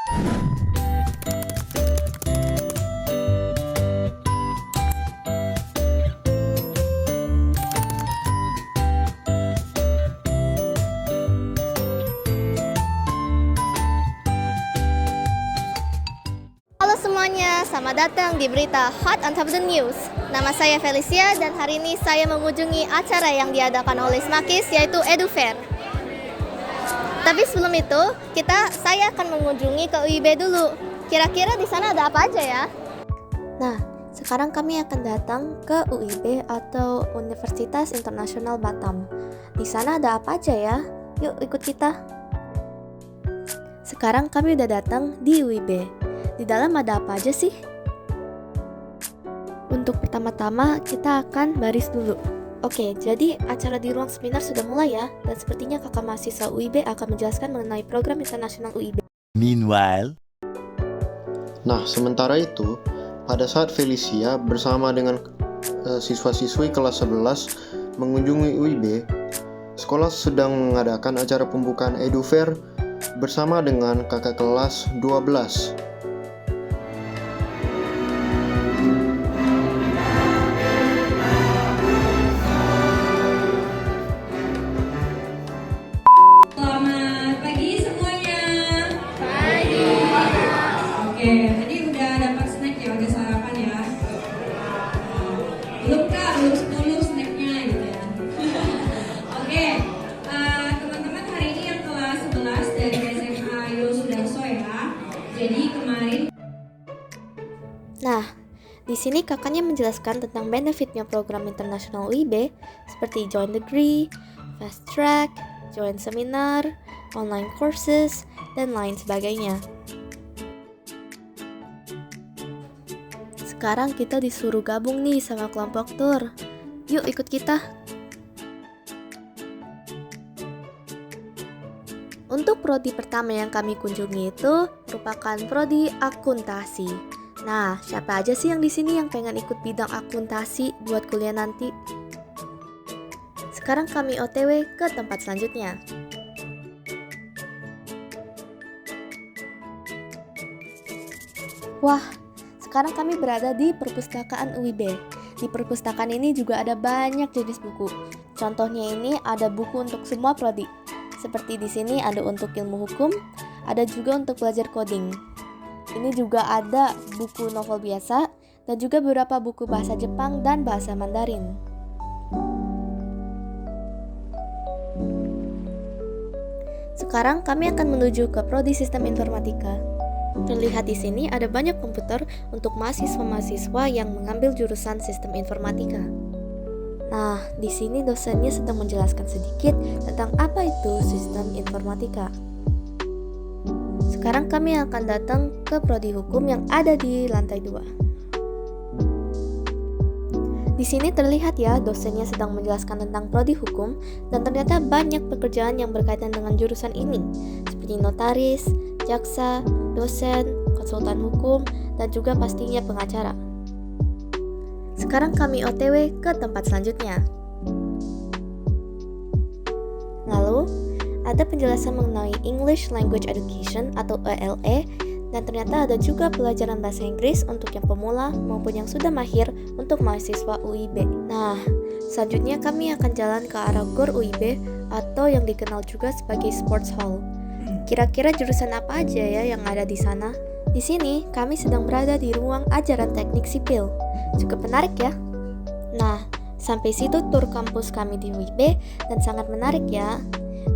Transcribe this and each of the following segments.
Halo semuanya, selamat datang di berita Hot on Top of the News. Nama saya Felicia dan hari ini saya mengunjungi acara yang diadakan oleh Smakis yaitu EduFair. Tapi sebelum itu, saya akan mengunjungi ke UIB dulu. Kira-kira di sana ada apa aja ya? Nah, sekarang kami akan datang ke UIB atau Universitas Internasional Batam. Di sana ada apa aja ya? Yuk ikut kita. Sekarang kami udah datang di UIB. Di dalam ada apa aja sih? Untuk pertama-tama kita akan baris dulu. Oke, jadi acara di ruang seminar sudah mulai ya. Dan sepertinya kakak mahasiswa UIB akan menjelaskan mengenai program internasional UIB. Meanwhile, nah, sementara itu, pada saat Felicia bersama dengan siswa-siswi kelas 11 mengunjungi UIB, sekolah sedang mengadakan acara pembukaan EduFair bersama dengan kakak kelas 12. Tadi udah dapat snack ya, udah sarapan ya? Belum kah? Belum dulu snacknya gitu ya. Oke, teman-teman hari ini yang kelas 11 dari SMA Yosudarso ya. Jadi kemarin. Nah, di sini kakaknya menjelaskan tentang benefitnya program internasional UIB seperti joint degree, fast track, joint seminar, online courses, dan lain sebagainya. Sekarang kita disuruh gabung nih sama kelompok tour. Yuk ikut kita. Untuk prodi pertama yang kami kunjungi itu merupakan prodi akuntansi. Nah, siapa aja sih yang di sini yang pengen ikut bidang akuntansi buat kuliah nanti? Sekarang kami OTW ke tempat selanjutnya. Wah, sekarang kami berada di perpustakaan UIB. Di perpustakaan ini juga ada banyak jenis buku. Contohnya ini ada buku untuk semua prodi. Seperti di sini ada untuk ilmu hukum, ada juga untuk belajar coding. Ini juga ada buku novel biasa dan juga beberapa buku bahasa Jepang dan bahasa Mandarin. Sekarang kami akan menuju ke prodi Sistem Informatika. Terlihat di sini ada banyak komputer untuk mahasiswa-mahasiswa yang mengambil jurusan Sistem Informatika. Nah, di sini dosennya sedang menjelaskan sedikit tentang apa itu Sistem Informatika. Sekarang kami akan datang ke prodi Hukum yang ada di lantai 2. Di sini terlihat ya dosennya sedang menjelaskan tentang prodi Hukum dan ternyata banyak pekerjaan yang berkaitan dengan jurusan ini, seperti notaris, jaksa, dosen, konsultan hukum, dan juga pastinya pengacara. Sekarang kami OTW ke tempat selanjutnya. Lalu, ada penjelasan mengenai English Language Education atau ELE, dan ternyata ada juga pelajaran bahasa Inggris untuk yang pemula maupun yang sudah mahir untuk mahasiswa UIB. Nah, selanjutnya kami akan jalan ke arah GOR UIB atau yang dikenal juga sebagai Sports Hall. Kira-kira jurusan apa aja ya yang ada di sana? Di sini kami sedang berada di ruang ajaran teknik sipil. Cukup menarik ya? Nah, sampai situ tur kampus kami di UIB dan sangat menarik ya.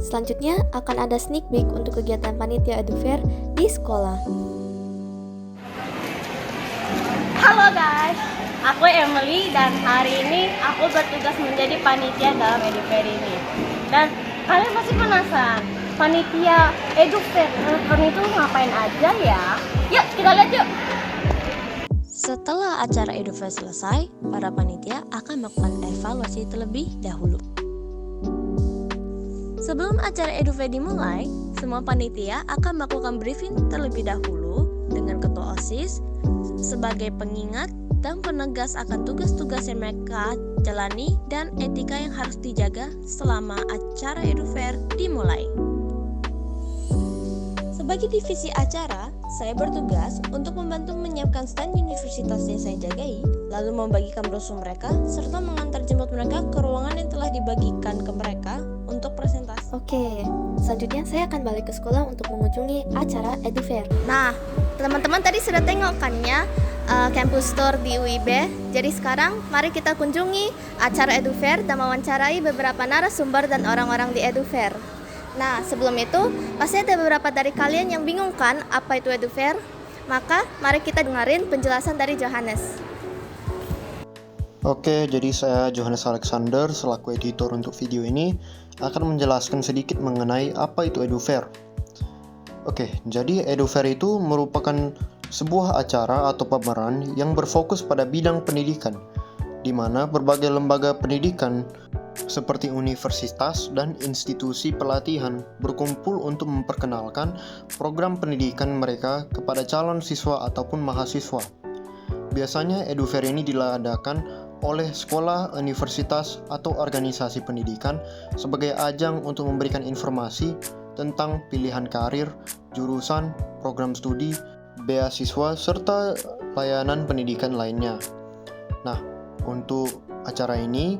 Selanjutnya akan ada sneak peek untuk kegiatan panitia EduFair di sekolah. Halo guys, aku Emily dan hari ini aku bertugas menjadi panitia dalam EduFair ini. Dan kalian pasti penasaran, panitia EduFair itu ngapain aja ya? Yuk kita lihat yuk. Setelah acara EduFair selesai, para panitia akan melakukan evaluasi terlebih dahulu. Sebelum acara EduFair dimulai, semua panitia akan melakukan briefing terlebih dahulu dengan ketua OSIS sebagai pengingat dan penegas akan tugas-tugas yang mereka jalani dan etika yang harus dijaga selama acara EduFair dimulai. Sebagai divisi acara, saya bertugas untuk membantu menyiapkan stand universitas yang saya jagai, lalu membagikan brosur mereka, serta mengantar jemput mereka ke ruangan yang telah dibagikan ke mereka untuk presentasi. Oke, selanjutnya saya akan balik ke sekolah untuk mengunjungi acara EduFair. Nah, teman-teman tadi sudah tengok kan ya campus tour di UIB. Jadi sekarang mari kita kunjungi acara EduFair dan mewawancarai beberapa narasumber dan orang-orang di EduFair. Nah, sebelum itu, pasti ada beberapa dari kalian yang bingung kan apa itu EduFair? Maka, mari kita dengerin penjelasan dari Johannes. Oke, jadi saya Johannes Alexander selaku editor untuk video ini akan menjelaskan sedikit mengenai apa itu EduFair. Oke, jadi EduFair itu merupakan sebuah acara atau pameran yang berfokus pada bidang pendidikan, di mana berbagai lembaga pendidikan seperti universitas dan institusi pelatihan berkumpul untuk memperkenalkan program pendidikan mereka kepada calon siswa ataupun mahasiswa. Biasanya EduFair ini diadakan oleh sekolah, universitas, atau organisasi pendidikan sebagai ajang untuk memberikan informasi tentang pilihan karir, jurusan, program studi, beasiswa, serta layanan pendidikan lainnya. Nah, untuk acara ini,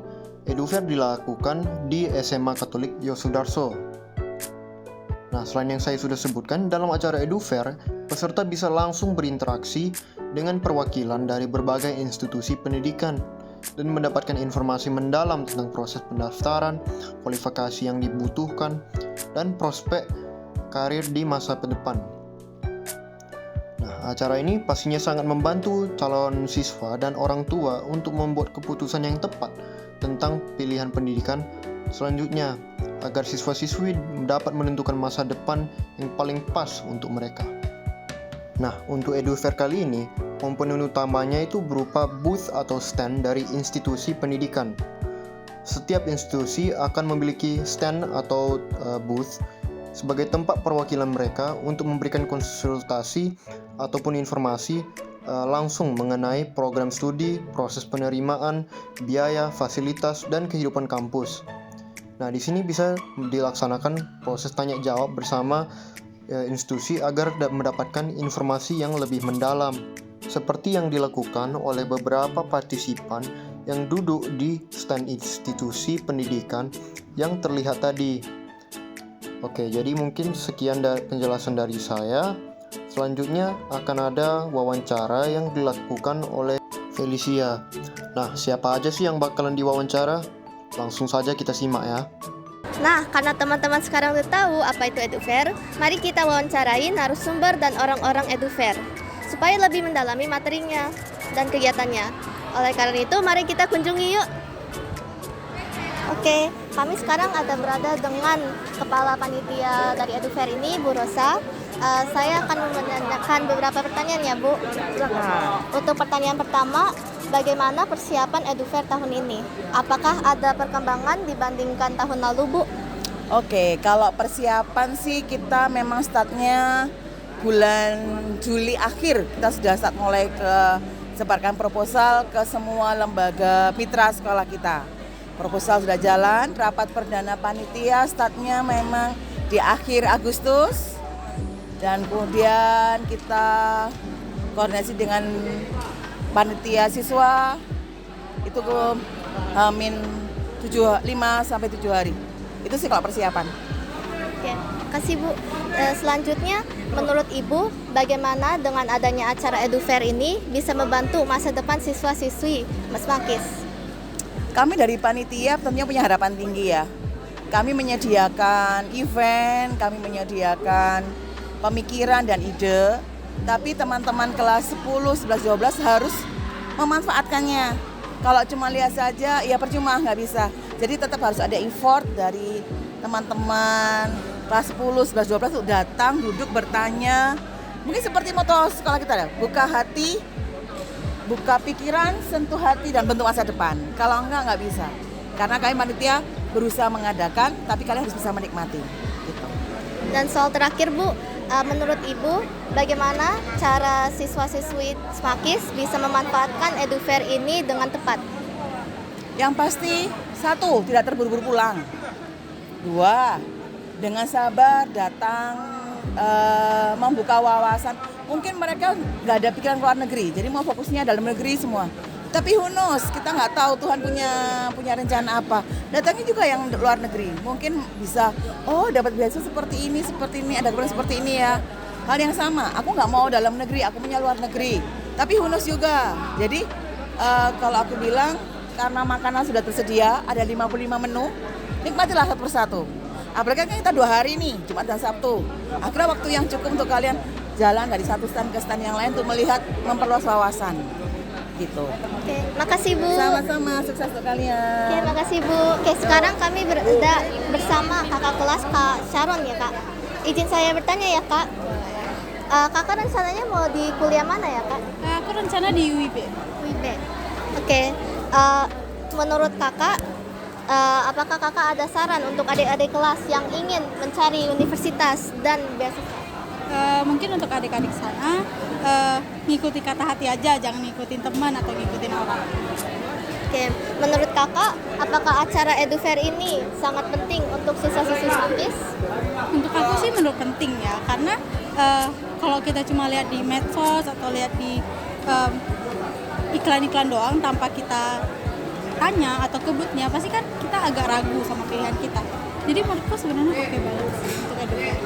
EduFair dilakukan di SMA Katolik Yosudarso. Nah, selain yang saya sudah sebutkan, dalam acara EduFair, peserta bisa langsung berinteraksi dengan perwakilan dari berbagai institusi pendidikan dan mendapatkan informasi mendalam tentang proses pendaftaran, kualifikasi yang dibutuhkan, dan prospek karir di masa depan. Nah, acara ini pastinya sangat membantu calon siswa dan orang tua untuk membuat keputusan yang tepat tentang pilihan pendidikan selanjutnya agar siswa-siswi dapat menentukan masa depan yang paling pas untuk mereka. Nah, untuk EduFair kali ini, komponen utamanya itu berupa booth atau stand dari institusi pendidikan. Setiap institusi akan memiliki stand atau booth sebagai tempat perwakilan mereka untuk memberikan konsultasi ataupun informasi langsung mengenai program studi, proses penerimaan, biaya, fasilitas, dan kehidupan kampus. Nah, di sini bisa dilaksanakan proses tanya jawab bersama institusi agar mendapatkan informasi yang lebih mendalam, seperti yang dilakukan oleh beberapa partisipan yang duduk di stand institusi pendidikan yang terlihat tadi. Oke, jadi mungkin sekian penjelasan dari saya. Selanjutnya akan ada wawancara yang dilakukan oleh Felicia. Nah, siapa aja sih yang bakalan diwawancara? Langsung saja kita simak ya. Nah, karena teman-teman sekarang udah tahu apa itu EduFair, mari kita wawancarai narasumber dan orang-orang EduFair supaya lebih mendalami materinya dan kegiatannya. Oleh karena itu, mari kita kunjungi yuk. Oke, kami sekarang berada dengan Kepala Panitia dari EduFair ini, Bu Rosa. Saya akan menanyakan beberapa pertanyaan ya, Bu. Untuk pertanyaan pertama, bagaimana persiapan EduFair tahun ini? Apakah ada perkembangan dibandingkan tahun lalu, Bu? Oke, kalau persiapan sih kita memang startnya bulan Juli akhir. Kita sudah start mulai sebarkan proposal ke semua lembaga mitra sekolah kita. Proposal sudah jalan, rapat perdana panitia startnya memang di akhir Agustus. Dan kemudian kita koordinasi dengan panitia siswa itu ke min 5 sampai 7 hari. Itu sih kalau persiapan. Oke, kasih Bu. Selanjutnya, menurut Ibu, bagaimana dengan adanya acara EduFair ini bisa membantu masa depan siswa-siswi Mas Makis? Kami dari panitia tentunya punya harapan tinggi ya. Kami menyediakan event, kami menyediakan pemikiran dan ide, tapi teman-teman kelas 10, 11, 12 harus memanfaatkannya. Kalau cuma lihat saja, ya percuma, nggak bisa. Jadi tetap harus ada effort dari teman-teman kelas 10, 11, 12 untuk datang, duduk, bertanya. Mungkin seperti moto sekolah kita ya, buka hati, buka pikiran, sentuh hati, dan bentuk masa depan. Kalau nggak bisa. Karena kami panitia berusaha mengadakan, tapi kalian harus bisa menikmati. Gitu. Dan soal terakhir, Bu, menurut Ibu, bagaimana cara siswa-siswi Smakis bisa memanfaatkan EduFair ini dengan tepat? Yang pasti, 1, tidak terburu-buru pulang. 2, dengan sabar datang membuka wawasan. Mungkin mereka nggak ada pikiran luar negeri, jadi mau fokusnya dalam negeri semua. Tapi who knows, kita nggak tahu Tuhan punya rencana apa. Datangnya juga yang luar negeri, mungkin bisa, oh dapat beasiswa seperti ini, ada program seperti ini ya. Hal yang sama, aku nggak mau dalam negeri, aku punya luar negeri. Tapi who knows juga. Jadi kalau aku bilang, karena makanan sudah tersedia, ada 55 menu, nikmatilah satu persatu. Apalagi kan kita 2 hari nih, Jumat dan Sabtu. Akhirnya waktu yang cukup untuk kalian jalan dari satu stand ke stand yang lain untuk melihat, memperluas wawasan. Gitu. Oke, makasih Bu. Sama-sama, sukses untuk kalian. Oke, makasih Bu. Oke, sekarang kami bersama kakak kelas Kak Sharon ya Kak. Izin saya bertanya ya Kak. Kakak rencananya mau di kuliah mana ya Kak? Aku rencana di UIB. UIB. Oke, menurut kakak, apakah kakak ada saran untuk adik-adik kelas yang ingin mencari universitas dan beasiswa? Mungkin untuk adik-adik sana ngikuti kata hati aja, jangan ngikutin teman atau ngikutin orang. Oke, menurut kakak, apakah acara EduFair ini sangat penting untuk siswa-siswi SAPIS? Untuk aku sih menurut penting ya, karena kalau kita cuma lihat di medsos atau lihat di iklan-iklan doang tanpa kita tanya atau ke booth-nya, pasti kan kita agak ragu sama pilihan kita. Jadi menurutku sebenarnya oke banget sih untuk EduFair.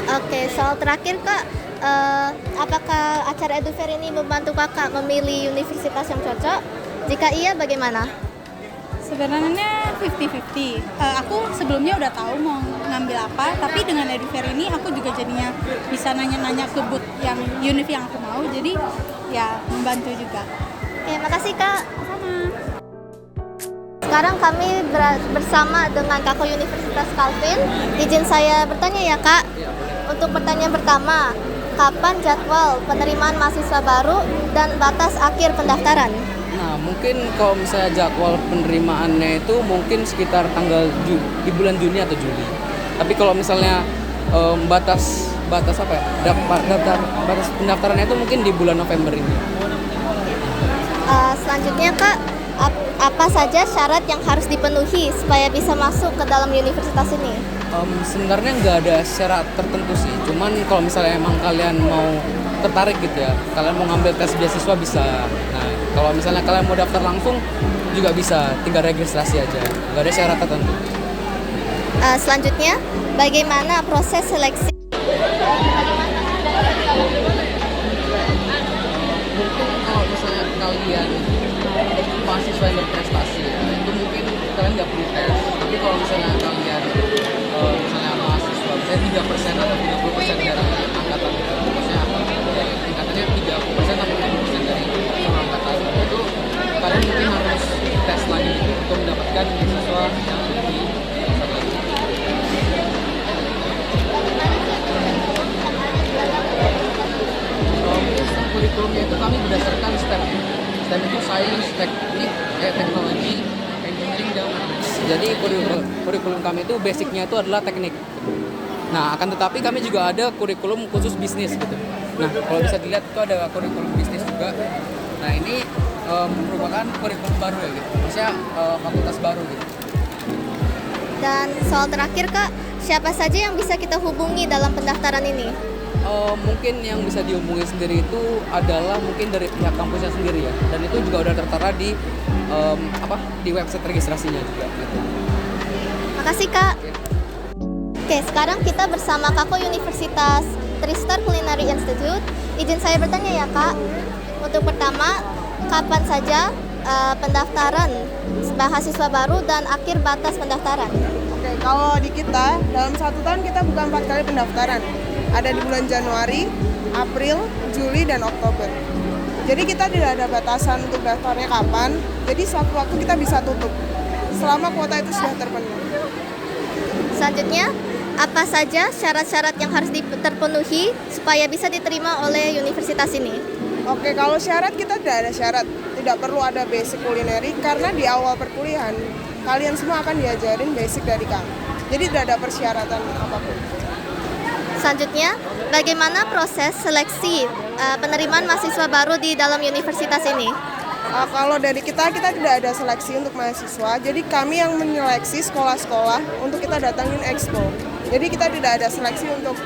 Oke, soal terakhir Kak, apakah acara EduFair ini membantu kakak memilih universitas yang cocok? Jika iya, bagaimana? Sebenarnya 50-50. Aku sebelumnya udah tahu mau ngambil apa, tapi dengan EduFair ini aku juga jadinya bisa nanya-nanya ke booth yang univ yang aku mau, jadi ya membantu juga. Oke, makasih Kak. Sama. Sekarang kami bersama dengan Kakak Universitas Calvin. Izin saya bertanya ya Kak. Untuk pertanyaan pertama, kapan jadwal penerimaan mahasiswa baru dan batas akhir pendaftaran? Nah, mungkin kalau misalnya jadwal penerimaannya itu mungkin sekitar tanggal di bulan Juni atau Juli. Tapi kalau misalnya batas apa ya? Batas pendaftarannya itu mungkin di bulan November ini. Selanjutnya Kak, apa saja syarat yang harus dipenuhi supaya bisa masuk ke dalam universitas ini? Sebenarnya nggak ada syarat tertentu sih. Cuman kalau misalnya emang kalian mau tertarik gitu ya, kalian mau ngambil tes beasiswa bisa. Nah, kalau misalnya kalian mau daftar langsung juga bisa, tinggal registrasi aja. Nggak ada syarat tertentu. Selanjutnya, bagaimana proses seleksi? Mungkin kalau misalnya kalian mahasiswa yang berprestasi ya, itu mungkin kalian nggak perlu tes. Tapi kalau misalnya kalian misalnya mahasiswa misalnya 3% atau 30% dari angkatan itu, maksudnya tingkatannya 30% atau 40% dari semua angkatan itu, kalian mungkin harus tes lagi untuk mendapatkan beasiswa yang lebih kurikulumnya itu kami berdasarkan STEM. STEM itu Science, Teknik, Teknologi, Engineering, dan Mathematics. Jadi kurikulum kami itu basicnya itu adalah teknik. Nah, akan tetapi kami juga ada kurikulum khusus bisnis gitu. Nah, kalau bisa dilihat itu ada kurikulum bisnis juga. Nah, ini merupakan kurikulum baru ya gitu. Maksudnya fakultas baru gitu. Dan soal terakhir Kak, siapa saja yang bisa kita hubungi dalam pendaftaran ini? Mungkin yang bisa dihubungi sendiri itu adalah mungkin dari pihak kampusnya sendiri ya, dan itu juga udah tertera di di website registrasinya juga gitu. Makasih Kak. Oke, sekarang kita bersama Kakak Universitas Tristar Culinary Institute. Izin saya bertanya ya Kak. Untuk pertama, kapan saja pendaftaran mahasiswa baru dan akhir batas pendaftaran? Oke, kalau di kita dalam 1 tahun kita buka 4 kali pendaftaran. Ada di bulan Januari, April, Juli, dan Oktober. Jadi kita tidak ada batasan untuk daftarnya kapan. Jadi sewaktu-waktu kita bisa tutup selama kuota itu sudah terpenuhi. Selanjutnya, apa saja syarat-syarat yang harus terpenuhi supaya bisa diterima oleh universitas ini? Oke, kalau syarat kita tidak ada syarat. Tidak perlu ada basic kulineri karena di awal perkuliahan kalian semua akan diajarin basic dari kami. Jadi tidak ada persyaratan apapun. Selanjutnya, bagaimana proses seleksi penerimaan mahasiswa baru di dalam universitas ini? Kalau dari kita tidak ada seleksi untuk mahasiswa, jadi kami yang menyeleksi sekolah-sekolah untuk kita datangin expo. Jadi kita tidak ada seleksi untuk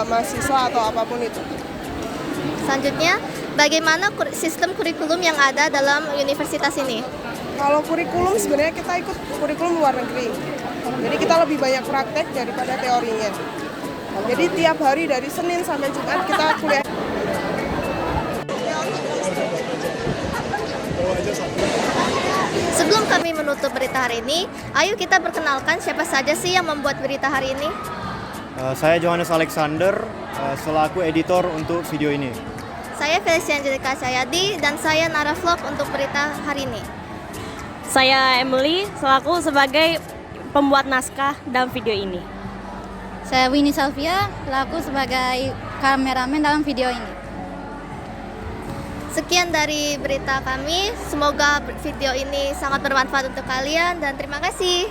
mahasiswa atau apapun itu. Selanjutnya, bagaimana sistem kurikulum yang ada dalam universitas ini? Kalau kurikulum sebenarnya kita ikut kurikulum luar negeri. Jadi kita lebih banyak praktek daripada teorinya. Jadi tiap hari dari Senin sampai Jumat kita kuliah. Sebelum kami menutup berita hari ini, ayo kita perkenalkan siapa saja sih yang membuat berita hari ini. Saya Johannes Alexander, selaku editor untuk video ini. Saya Felicia Angelika Cahyadi dan saya Nara Vlog untuk berita hari ini. Saya Emily, selaku sebagai pembuat naskah dalam video ini. Saya Winnie Salvia, selaku sebagai kameramen dalam video ini. Sekian dari berita kami, semoga video ini sangat bermanfaat untuk kalian dan terima kasih.